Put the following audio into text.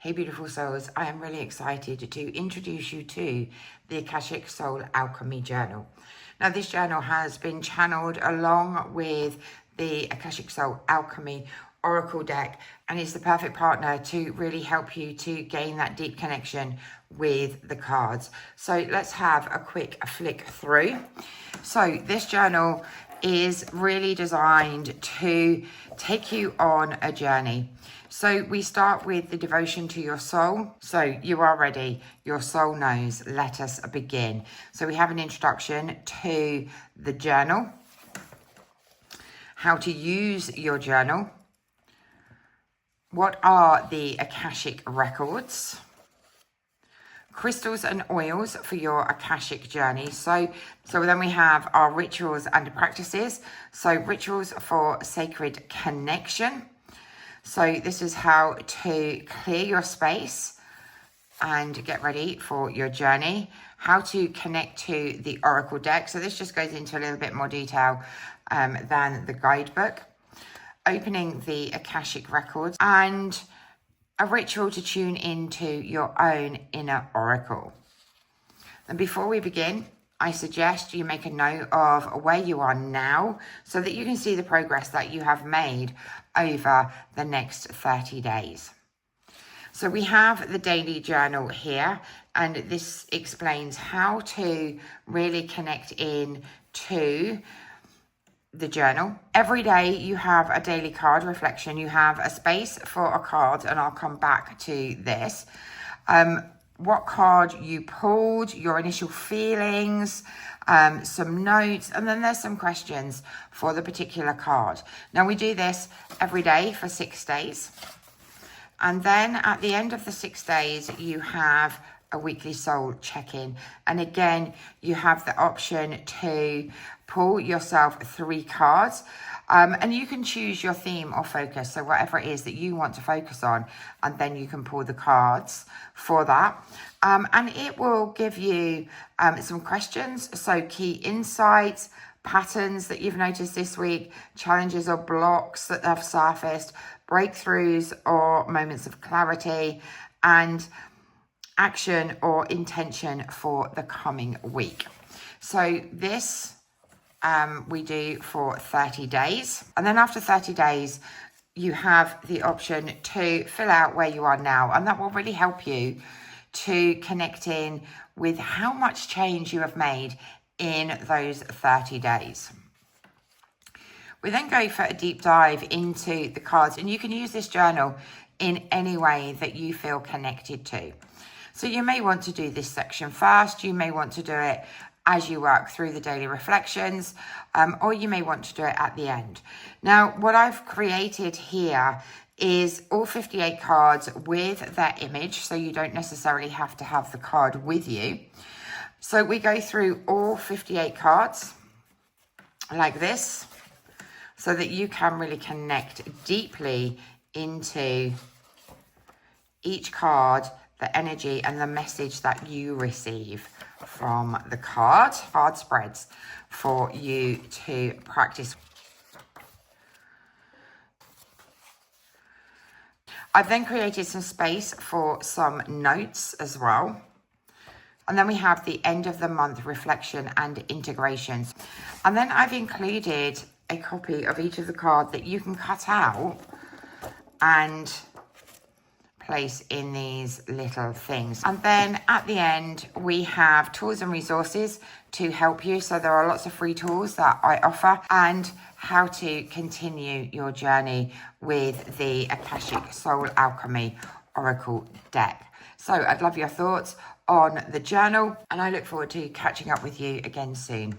Hey beautiful souls, I am really excited to introduce you to the Akashic Soul Alchemy Journal. Now this journal has been channeled along with the Akashic Soul Alchemy Oracle deck and is the perfect partner to really help you to gain that deep connection with the cards. So let's have a quick flick through. So this journal is really designed to take you on a journey. So we start with the devotion to your soul. So you are ready. Your soul knows. Let us begin. So we have an introduction to the journal, how to use your journal, what are the Akashic records, crystals and oils for your Akashic journey. So then we have our rituals and practices. So rituals for sacred connection. So this is how to clear your space and get ready for your journey. How to connect to the Oracle deck. So this just goes into a little bit more detail than the guidebook. Opening the Akashic records and a ritual to tune into your own inner oracle. And before we begin, I suggest you make a note of where you are now so that you can see the progress that you have made over the next 30 days. So we have the daily journal here, and this explains how to really connect in to the journal. Every day you have a daily card reflection. You have a space for a card, and I'll come back to this. What card you pulled, your initial feelings, some notes, and then there's some questions for the particular card. Now we do this every day for 6 days. And then at the end of the 6 days, you have a weekly soul check-in. And again, you have the option to pull yourself 3 cards. And you can choose your theme or focus. So whatever it is that you want to focus on, and then you can pull the cards for that. And it will give you some questions. So key insights, patterns that you've noticed this week, challenges or blocks that have surfaced, breakthroughs or moments of clarity, and action or intention for the coming week. So this we do for 30 days. And then after 30 days, you have the option to fill out where you are now. And that will really help you to connect in with how much change you have made in those 30 days. We then go for a deep dive into the cards, and you can use this journal in any way that you feel connected to. So you may want to do this section first. You may want to do it as you work through the daily reflections, or you may want to do it at the end. Now, what I've created here is all 58 cards with their image, so you don't necessarily have to have the card with you. So we go through all 58 cards like this, so that you can really connect deeply into each card, the energy and the message that you receive from the card spreads for you to practice. I've then created some space for some notes as well. And then we have the end of the month reflection and integrations. And then I've included a copy of each of the cards that you can cut out and place in these little things. And then at the end, we have tools and resources to help you. So there are lots of free tools that I offer, and how to continue your journey with the Akashic Soul Alchemy Oracle deck. So I'd love your thoughts on the journal, and I look forward to catching up with you again soon.